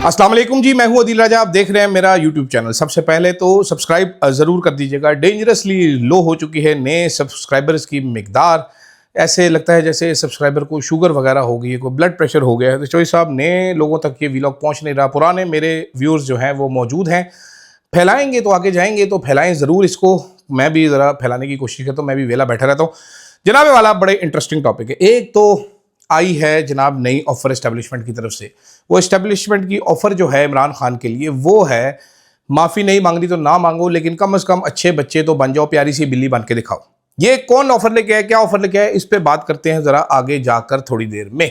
अस्सलाम वालेकुम जी, मैं हूं अदील राजा। आप देख रहे हैं मेरा यूट्यूब चैनल। सबसे पहले तो सब्सक्राइब ज़रूर कर दीजिएगा। डेंजरसली लो हो चुकी है नए सब्सक्राइबर्स की मिकदार। ऐसे लगता है जैसे सब्सक्राइबर को शुगर वगैरह हो गई है, कोई ब्लड प्रेशर हो गया है। तो चोई साहब, नए लोगों तक ये व्लॉग पहुंच नहीं रहा। पुराने मेरे व्यूअर्स जो हैं वो मौजूद हैं। फैलाएंगे तो आगे जाएंगे, तो फैलाएं ज़रूर इसको। मैं भी ज़रा फैलाने की कोशिश करता हूँ, मैं भी वेला बैठा रहता हूँ। जनाब वाला बड़े इंटरेस्टिंग टॉपिक है। एक तो आई है जनाब नई ऑफर इस्टेब्लिशमेंट की तरफ से। वो इस्टेब्लिशमेंट की ऑफर जो है इमरान खान के लिए वो है, माफ़ी नहीं मांगनी तो ना मांगो, लेकिन कम से कम अच्छे बच्चे तो बन जाओ, प्यारी सी बिल्ली बन के दिखाओ। ये कौन ऑफर लेके आया, क्या ऑफर लेके आया, इस पे बात करते हैं जरा आगे जाकर थोड़ी देर में।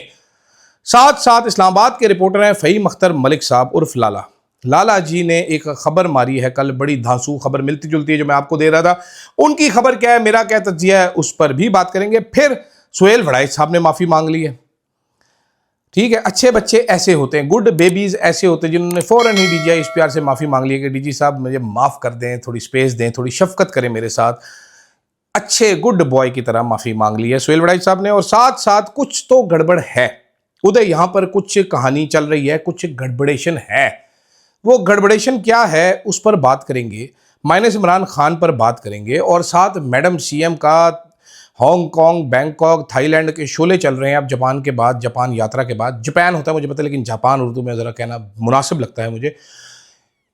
साथ साथ इस्लामाबाद के रिपोर्टर हैं फ़हीम अख्तर मलिक साहब उर्फ लाला। लाला जी ने एक खबर मारी है कल, बड़ी धांसू खबर, मिलती जुलती है जो मैं आपको दे रहा था। उनकी खबर क्या है, मेरा क्या तज्जिया है, उस पर भी बात करेंगे। फिर सुहेल वड़ाइच साहब ने माफ़ी मांग ली है। ठीक है, अच्छे बच्चे ऐसे होते हैं, गुड बेबीज ऐसे होते हैं जिन्होंने फ़ौरन ही डीजी इस प्यार से माफ़ी मांग ली है कि डीजी साहब मुझे माफ़ कर दें, थोड़ी स्पेस दें, थोड़ी शफकत करें मेरे साथ। अच्छे गुड बॉय की तरह माफ़ी मांग ली है सुहेल वड़ाइच साहब ने। और साथ साथ कुछ तो गड़बड़ है उदय, यहाँ पर कुछ कहानी चल रही है, कुछ गड़बड़ेशन है। वो गड़बड़ेशन क्या है उस पर बात करेंगे, माइनस इमरान खान पर बात करेंगे, और साथ मैडम सीएम का हांगकांग, बैंकॉक, थाईलैंड के शोले चल रहे हैं अब जापान के बाद, जापान यात्रा के बाद। जापान होता है मुझे पता है, लेकिन जापान उर्दू में ज़रा कहना मुनासिब लगता है मुझे।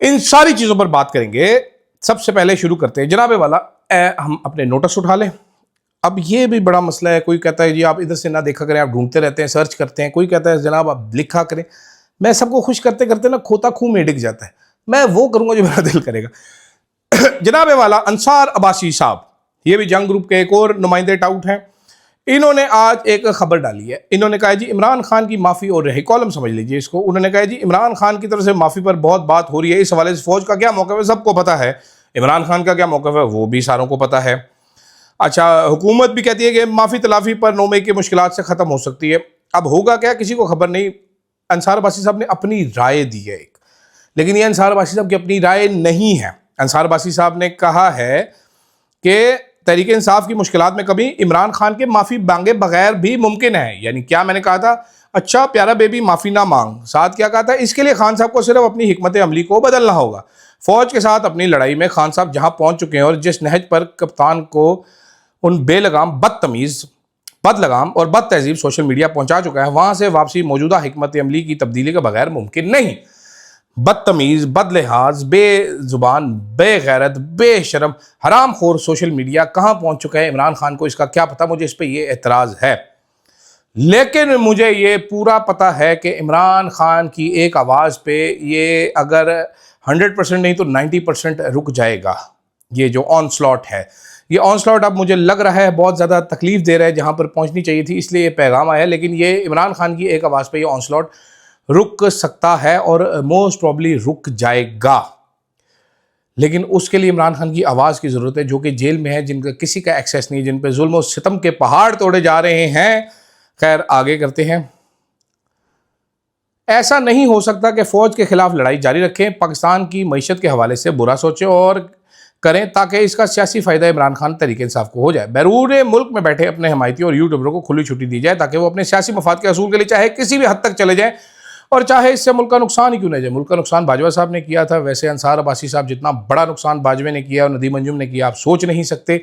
इन सारी चीज़ों पर बात करेंगे। सबसे पहले शुरू करते हैं जनाबे वाला, हम अपने नोटिस उठा लें। अब ये भी बड़ा मसला है। कोई कहता है जी आप इधर से ना देखा करें, आप ढूंढते रहते हैं, सर्च करते हैं। कोई कहता है जनाब आप लिखा करें। मैं सबको खुश करते करते ना खोता खूह में डिग जाता है। मैं वो करूँगा जो मेरा दिल करेगा। जनाबे वाला अंसार अब्बासी साहब, ये भी जंग ग्रुप के एक और नुमाइंदे टाउट हैं। इन्होंने आज एक खबर डाली है। इन्होंने कहा जी इमरान खान की माफ़ी और रही, कॉलम समझ लीजिए इसको। उन्होंने कहा जी इमरान खान की तरफ से माफ़ी पर बहुत बात हो रही है, इस हवाले से फौज का क्या मौक़िफ़ है सबको पता है, इमरान खान का क्या मौक़िफ़ है वो भी सारों को पता है। अच्छा, हुकूमत भी कहती है कि माफ़ी तलाफ़ी पर 9 मई की मुश्किलात से ख़त्म हो सकती है। अब होगा क्या किसी को खबर नहीं। अंसार अब्बासी साहब ने अपनी राय दी है एक, लेकिन ये अंसार अब्बासी साहब की अपनी राय नहीं है। अंसार अब्बासी साहब ने कहा है कि तहरीक इंसाफ की मुश्किलात में कभी इमरान खान के माफ़ी मांगे बगैर भी मुमकिन है। यानी क्या मैंने कहा था, अच्छा प्यारा बेबी माफ़ी ना मांग। साथ क्या कहा था, इसके लिए खान साहब को सिर्फ अपनी हिकमत अमली को बदलना होगा। फौज के साथ अपनी लड़ाई में खान साहब जहां पहुंच चुके हैं और जिस नहज पर कप्तान को उन बेलगाम, बदतमीज़, बदलगाम और बद तहजीब सोशल मीडिया पहुंचा चुका है, वहां से वापसी मौजूदा हिकमत अमली की तब्दीली के बगैर मुमकिन नहीं। बदतमीज़, बदलिहाज, बेजुबान, बेगैरत, बेशरम, हराम खोर सोशल मीडिया कहाँ पहुँच चुका है, इमरान खान को इसका क्या पता। मुझे इस पर यह एतराज़ है, लेकिन मुझे ये पूरा पता है कि इमरान खान की एक आवाज़ पे ये अगर 100% नहीं तो 90% रुक जाएगा। ये जो ऑन स्लॉट है, ये ऑन स्लॉट अब मुझे लग रहा है बहुत ज़्यादा तकलीफ दे रहा है, जहाँ पर पहुँचनी चाहिए थी, इसलिए ये पैगाम आया। लेकिन ये इमरान खान की एक आवाज़ पे ये ऑन स्लॉट रुक सकता है और मोस्ट प्रॉब्ली रुक जाएगा। लेकिन उसके लिए इमरान खान की आवाज़ की ज़रूरत है, जो कि जेल में है, जिनका किसी का एक्सेस नहीं, जिन पे जुल्म और सितम के पहाड़ तोड़े जा रहे हैं। खैर आगे करते हैं। ऐसा नहीं हो सकता कि फ़ौज के खिलाफ लड़ाई जारी रखें, पाकिस्तान की मईशत के हवाले से बुरा सोचें और करें, ताकि इसका सियासी फ़ायदा इमरान खान तहरीक इंसाफ को हो जाए। बैरून मुल्क में बैठे अपने हमायती और यूट्यूबरों को खुली छुट्टी दी जाए, ताकि वो अपने सियासी मफाद के असूल के लिए चाहे किसी भी हद तक चले जाएँ, और चाहे इससे मुल्क का नुकसान ही क्यों नहीं जाए। मुल्क का नुकसान बाजवा साहब ने किया था, वैसे अंसार अब्बासी साहब जितना बड़ा नुकसान बाजवे ने किया और नदीम अंजुम ने किया, आप सोच नहीं सकते।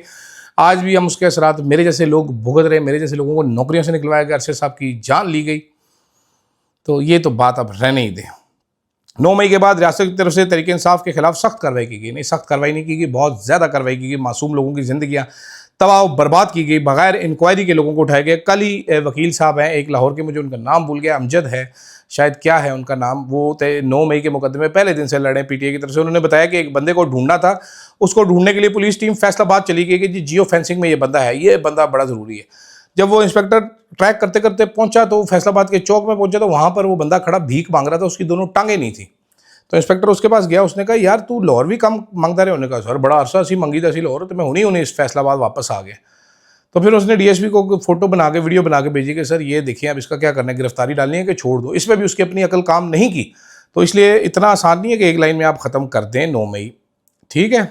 आज भी हम उसके असरात, मेरे जैसे लोग भुगत रहे, मेरे जैसे लोगों को नौकरियों से निकलवाया गया, अरशद साहब की जान ली गई। तो ये तो बात अब रहने ही दें। 9 मई के बाद रियासत की तरफ से तहरीक इंसाफ के खिलाफ सख्त कार्रवाई की गई। नहीं, सख्त कार्रवाई नहीं की गई, बहुत ज़्यादा कार्रवाई की गई। मासूम लोगों की ज़िंदगियाँ तबाह बर्बाद की गई, बगैर इंक्वायरी के लोगों को उठाए गए। कल ही वकील साहब हैं एक लाहौर के, मुझे उनका नाम भूल गया, अमजद है शायद, क्या है उनका नाम, वो 9 मई के मुकदमे पहले दिन से लड़े पीटीआई की तरफ से। उन्होंने बताया कि एक बंदे को ढूंढना था, उसको ढूंढने के लिए पुलिस टीम फैसलाबाद चली गई कि जी जियो फेंसिंग में ये बंदा है, ये बंदा बड़ा ज़रूरी है। जब वो इंस्पेक्टर ट्रैक करते करते पहुंचा तो फैसलाबाद के चौक में पहुंचा, तो वहाँ पर वो बंदा खड़ा भीख मांग रहा था, उसकी दोनों टांगें नहीं थी। तो इंस्पेक्टर उसके पास गया, उसने कहा यार तू लाहौर भी कम मांगता रहे। उन्होंने कहा सर बड़ा अरसा सी मंगी था सी लाहौर, तो मैं उन्हें इस फैसलाबाद वापस आ गया। तो फिर उसने डीएसपी को फोटो बना के, वीडियो बना के भेजी कि सर ये देखिए अब इसका क्या करना है, गिरफ्तारी डालनी है कि छोड़ दो। इसमें भी उसकी अपनी अकल काम नहीं की। तो इसलिए इतना आसान नहीं है कि एक लाइन में आप ख़त्म कर दें 9 मई। ठीक है,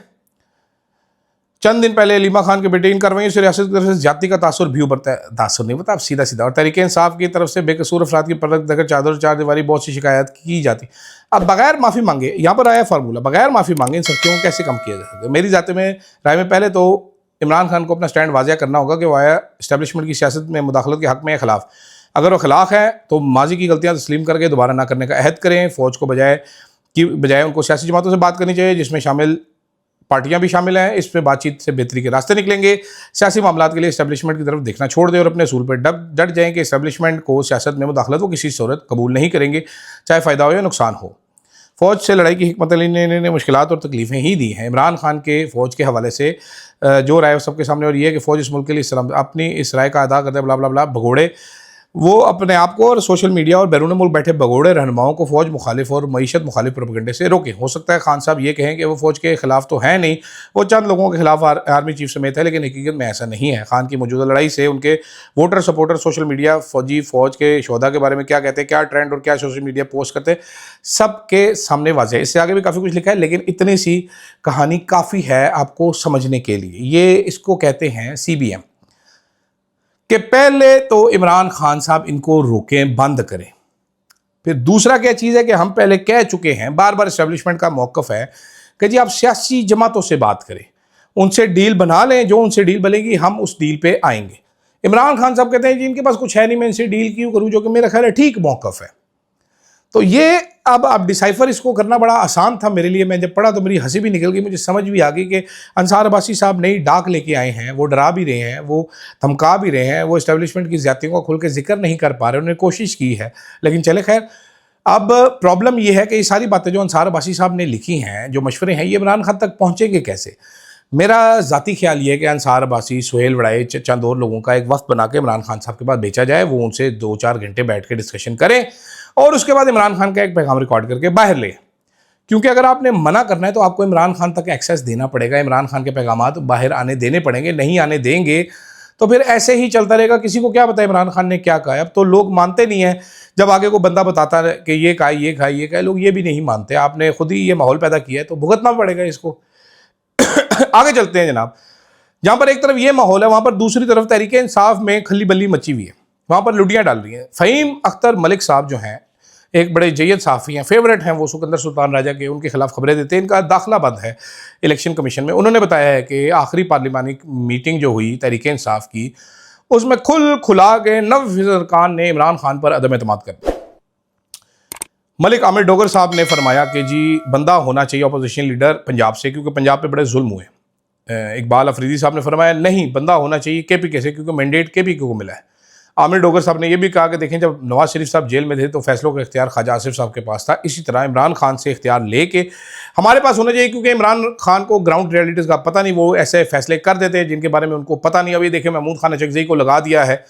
चंद दिन पहले लीमा खान के बेटे इन कार्रवाइयों से रियासत की तरफ से जाति का तासुर भी उभरता है। तासुर नहीं बता, सीधा सीधा। और तहरीक इंसाफ की तरफ से बेकसूर अफराद की परख देकर चादर चार दीवारी बहुत सी शिकायत की जाती। अब बगैर माफ़ी मांगे, यहाँ पर आया फार्मूला, बगैर माफ़ी मांगे इन सख्तियों को कैसे कम किया जा सकता है। मेरी जाते में राय में पहले तो इमरान खान को अपना स्टैंड वाज़ह करना होगा कि वो आया इस्टेब्लिशमेंट की सियासत में मुदाखलत के हक़ में या खिलाफ। अगर वो खिलाफ है तो माजी की गलतियाँ तस्लीम करके दोबारा ना करने का अहद करें। फ़ौज को बजाय उनको सियासी जमातों से बात करनी चाहिए, जिसमें शामिल पार्टियां भी शामिल हैं। इस पर बातचीत से बेहतरी के रास्ते निकलेंगे। सियासी मामलात के लिए इस्टेब्लिशमेंट की तरफ देखना छोड़ दें और अपने असूल पर डट जाएं कि इस्टेब्लिशमेंट को सियासत में मुदाखलत वो किसी सूरत कबूल नहीं करेंगे, चाहे फ़ायदा हो या नुकसान हो। फ़ौज से लड़ाई की हिकमत अली ने मुश्किलात और तकलीफ़ें ही दी हैं। इमरान खान के फ़ौज के हवाले से जो राय सबके सामने और ये है कि फ़ौज इस मुल्क के लिए अपनी इस राय का अदा करते ब्ला ब्ला ब्ला भगोड़े, वो अपने आप को और सोशल मीडिया और बैरून मुल्क बैठे भगोड़े रहनुमाओं को फ़ौज मुखालिफ और मईशत मुखालिफ प्रोपेगेंडे से रोकें। हो सकता है खान साहब ये कहें कि वो फ़ौज के खिलाफ तो है नहीं, वो चंद लोगों के खिलाफ आर्मी चीफ समेत है, लेकिन हकीकत में ऐसा नहीं है। खान की मौजूदा लड़ाई से उनके वोटर सपोर्टर सोशल मीडिया फ़ौज के शोहदा के बारे में क्या कहते हैं, क्या ट्रेंड और क्या सोशल मीडिया पोस्ट करते हैं, सबके सामने वाज़ेह है। इससे आगे भी काफ़ी कुछ लिखा है, लेकिन इतनी सी कहानी काफ़ी है आपको समझने के लिए। ये इसको कहते हैं CBM कि पहले तो इमरान खान साहब इनको रोकें, बंद करें। फिर दूसरा क्या चीज़ है कि हम पहले कह चुके हैं, बार बार इस्टेब्लिशमेंट का मौक़िफ़ है कि जी आप सियासी जमातों से बात करें, उनसे डील बना लें, जो उनसे डील बनेगी हम उस डील पे आएंगे। इमरान खान साहब कहते हैं जी इनके पास कुछ है नहीं, मैं इनसे डील क्यों करूँ, जो कि मेरा ख्याल है ठीक मौक़िफ़ है। तो ये अब डिसाइफर इसको करना बड़ा आसान था मेरे लिए। मैं जब पढ़ा तो मेरी हंसी भी निकल गई, मुझे समझ भी आ गई कि अंसार अब्बासी साहब नई डाक लेके आए हैं, वो डरा भी रहे हैं, वो धमका भी रहे हैं, वो इस्टेब्लिशमेंट की ज़्यादतियों को खुल के जिक्र नहीं कर पा रहे। उन्होंने कोशिश की है, लेकिन चले खैर। अब प्रॉब्लम ये है कि ये सारी बातें जो अंसार अब्बासी साहब ने लिखी हैं, जो मशवरे हैं, ये इमरान खान तक पहुँचेंगे कैसे। मेरा ज़ाती ख्याल ये है कि अंसार अब्बासी, सुहेल वड़ाई, चंद और लोगों का एक वक्त बना के इमरान खान साहब के पास भेजा जाए, वो उनसे 2-4 घंटे बैठ के डिस्कशन करें और उसके बाद इमरान खान का एक पैगाम रिकॉर्ड करके बाहर ले। क्योंकि अगर आपने मना करना है तो आपको इमरान खान तक एक्सेस देना पड़ेगा, इमरान खान के पैगामात बाहर आने देने पड़ेंगे। नहीं आने देंगे तो फिर ऐसे ही चलता रहेगा। किसी को क्या पता इमरान खान ने क्या कहा। अब तो लोग मानते नहीं हैं, जब आगे को बंदा बताता है कि ये कहा, ये कहा, ये कहा, लोग ये भी नहीं मानते। आपने खुद ही ये माहौल पैदा किया है तो भुगतना पड़ेगा इसको। आगे चलते हैं जनाब। जहाँ पर एक तरफ ये माहौल है, वहाँ पर दूसरी तरफ तहरीक इंसाफ में खली बल्ली मची हुई है, वहाँ पर लुडियाँ डाल रही हैं। फ़हीम अख्तर मलिक साहब जो हैं, एक बड़े जय्यद साफ़ी हैं, फेवरेट हैं वो सिकंदर सुल्तान राजा के, उनके खिलाफ खबरें देते हैं। इनका दाखिला बंद है इलेक्शन कमीशन में। उन्होंने बताया है कि आखिरी पार्लिमानी मीटिंग जो हुई तहरीक इंसाफ की, उसमें खुला के 9 अरकान ने इमरान खान पर अदम एतमाद कर दिया। मलिक आमिर डोगर साहब ने फरमाया कि जी बंदा होना चाहिए अपोजिशन लीडर पंजाब से, क्योंकि पंजाब पे बड़े जुल्म हुए। इकबाल अफरीदी साहब ने फरमाया नहीं, बंदा होना चाहिए KPK से, क्योंकि मैंडेट KPK को मिला है। आमिर डोगर साहब ने यह भी कहा कि देखें, जब नवाज शरीफ साहब जेल में थे तो फैसलों का इख्तियार ख्वाजा आसिफ साहब के पास था, इसी तरह इमरान खान से इख्तियार लेके हमारे पास होना चाहिए, क्योंकि इमरान खान को ग्राउंड रियलिटीज़ का पता नहीं, वो ऐसे फैसले कर देते हैं जिनके बारे में उनको पता नहीं। अभी देखें महमूद खान अचकज़ई को लगा दिया है।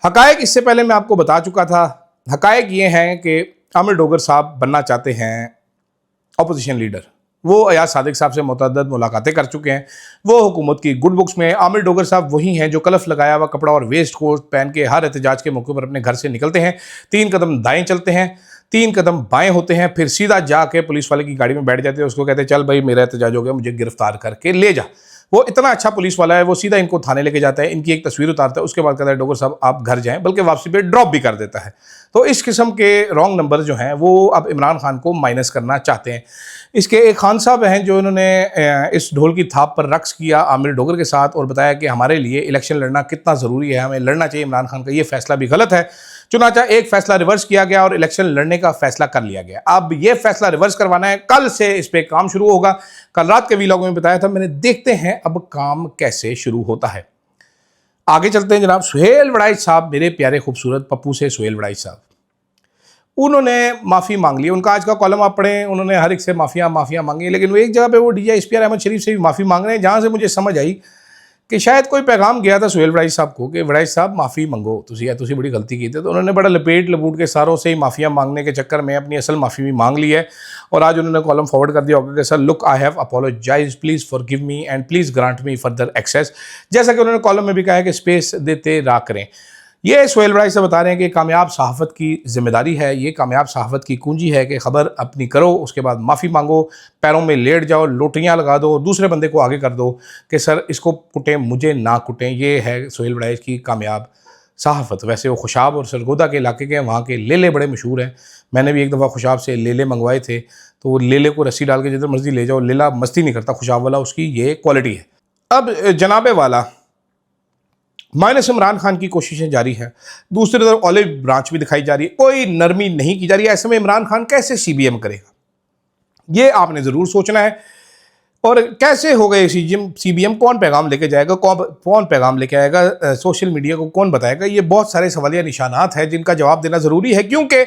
हकायक इससे पहले मैं आपको बता चुका था। हकायक ये हैं कि आमिर डोगर साहब बनना चाहते हैं अपोजिशन लीडर। वो अयाज सादिक साहब से मुतअद्दिद मुलाकातें कर चुके हैं, वो हुकूमत की गुड बुक्स में। आमिर डोगर साहब वही हैं जो कलफ लगाया हुआ कपड़ा और वेस्ट कोट पहन के हर एहतजाज के मौके पर अपने घर से निकलते हैं, 3 कदम दाएं चलते हैं, 3 कदम बाएं होते हैं, फिर सीधा जाके पुलिस वाले की गाड़ी में बैठ जाते हैं, उसको कहते हैं चल भाई मेरा एहतजाज हो गया, मुझे गिरफ्तार करके ले जा। वो इतना अच्छा पुलिस वाला है, वो सीधा इनको थाने लेके जाता है, इनकी एक तस्वीर उतारता है, उसके बाद कहता है डोगर साहब आप घर जाएं, बल्कि वापसी पे ड्रॉप भी कर देता है। तो इस किस्म के रॉन्ग नंबर जो हैं वो अब इमरान खान को माइनस करना चाहते हैं। इसके एक खान साहब हैं जो इन्होंने इस ढोल की थाप पर रक्स किया आमिर डोगर के साथ और बताया कि हमारे लिए इलेक्शन लड़ना कितना ज़रूरी है, हमें लड़ना चाहिए इमरान खान का ये फैसला भी गलत है। चुनाचा एक फैसला रिवर्स किया गया और इलेक्शन लड़ने का फैसला कर लिया गया। अब ये फैसला रिवर्स करवाना है, कल से इस पर काम शुरू होगा। कल रात के वीलॉग में बताया था मैंने, देखते हैं अब काम कैसे शुरू होता है। आगे चलते हैं जनाब। सुहेल वड़ाई साहब, मेरे प्यारे खूबसूरत पप्पू से सुहेल वड़ाई साहब, उन्होंने माफ़ी मांग ली। उनका आज का कॉलम आप पढ़ें, उन्होंने हर एक से माफ़िया मांगी, लेकिन वो एक जगह पे वो DG SPR अहमद शरीफ से भी माफ़ी मांग रहे हैं, जहाँ से मुझे समझ आई कि शायद कोई पैगाम गया था सुहेल वड़ाई साहब को कि वड़ाई साहब माफ़ी मंगो, तुसी बड़ी गलती की थी। तो उन्होंने बड़ा लपूट के सारों से ही माफ़िया मांगने के चक्कर में अपनी असल माफ़ी भी मांग ली है। और आज उन्होंने कॉलम फॉरवर्ड कर दिया होगा कि sir look I have apologise, please forgive me and please grant me further access. जैसा कि उन्होंने कॉलम में भी कहा है कि स्पेस देते रहा करें। ये सोहेल बड़ाई से बता रहे हैं कि कामयाब सहाफ़त की ज़िम्मेदारी है, ये कामयाब सहाफ़त की कुंजी है कि ख़बर अपनी करो, उसके बाद माफ़ी मांगो, पैरों में लेट जाओ, लोटियाँ लगा दो, दूसरे बंदे को आगे कर दो कि सर इसको कुटें, मुझे ना कुटें। ये है सोहेल बड़ाई की कामयाब सहाफ़त। वैसे वो खुशाब और सरगोदा के इलाके के हैं, वहाँ के लेले बड़े मशहूर हैं। मैंने भी एक दफ़ा खुशाब से लेले मंगवाए थे, तो वो लेले को रस्सी डाल के जिधर मर्ज़ी ले जाओ, लेला मस्ती नहीं करता खुशाब वाला, उसकी ये क्वालिटी है। अब जनाबे वाला माइनस इमरान खान की कोशिशें जारी हैं, दूसरी तरफ ऑलिव ब्रांच भी दिखाई जा रही है, कोई नरमी नहीं की जा रही है। ऐसे में इमरान खान कैसे सीबीएम करेगा, ये आपने ज़रूर सोचना है। और कैसे हो गए सीबीएम, कौन पैगाम लेके जाएगा, कौन पैगाम लेके आएगा, सोशल मीडिया को कौन बताएगा, ये बहुत सारे सवालिया निशानात हैं जिनका जवाब देना ज़रूरी है। क्योंकि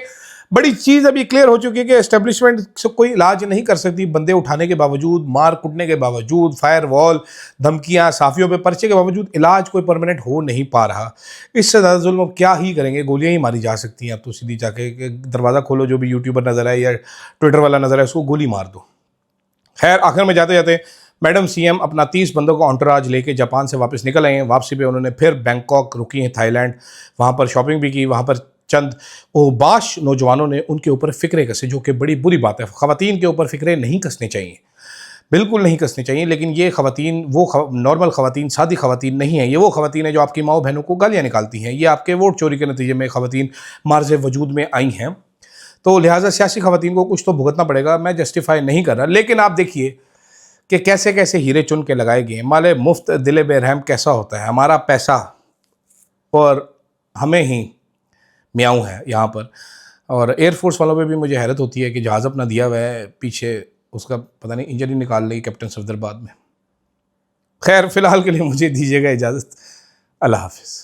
बड़ी चीज़ अभी क्लियर हो चुकी है कि एस्टेब्लिशमेंट से कोई इलाज नहीं कर सकती, बंदे उठाने के बावजूद, मार कुटने के बावजूद, फायर वॉल, धमकियाँ, साफियों पे पर्चे के बावजूद इलाज कोई परमानेंट हो नहीं पा रहा। इससे ज़्यादा जुल्म अब क्या ही करेंगे, गोलियाँ ही मारी जा सकती हैं। अब तो सीधी जाके दरवाज़ा खोलो, जो भी यूट्यूबर नज़र आए या ट्विटर वाला नज़र आए उसको गोली मार दो। खैर, आखिर में जाते जाते मैडम सीएम अपना 30 बंदों का ऑन्टराज लेके जापान से वापस निकल आए हैं। वापसी पे उन्होंने फिर बैंकॉक रुकी हैं, थाईलैंड, वहाँ पर शॉपिंग भी की। वहाँ पर चंद ओबाश नौजवानों ने उनके ऊपर फ़िक्रे कसे, जो कि बड़ी बुरी बात है। ख़वातीन के ऊपर फ़िक्रे नहीं कसने चाहिए, बिल्कुल नहीं कसने चाहिए। लेकिन ये ख़वातीन वो नॉर्मल ख़वातीन, सादी ख़वातीन नहीं है। ये वो ख़वातीन है जो आपकी माओ बहनों को गालियाँ निकालती हैं। ये आपके वोट चोरी के नतीजे में ख़वातीन मार्ज़ वजूद में आई हैं। तो लिहाजा सियासी ख़वातीन को कुछ तो भुगतना पड़ेगा। मैं जस्टिफाई नहीं कर रहा, लेकिन आप देखिए कि कैसे कैसे हीरे चुन के लगाए गए। माले मुफ्त दिले बेरहम कैसा होता है, हमारा पैसा और हमें ही म्याऊं है यहाँ पर। और एयरफोर्स वालों पे भी मुझे हैरत होती है कि जहाज़ अपना दिया हुआ है, पीछे उसका पता नहीं इंजन ही निकाल ली कैप्टन सफदरबाद में। खैर, फ़िलहाल के लिए मुझे दीजिएगा इजाज़त। अल्लाह हाफ़िज़।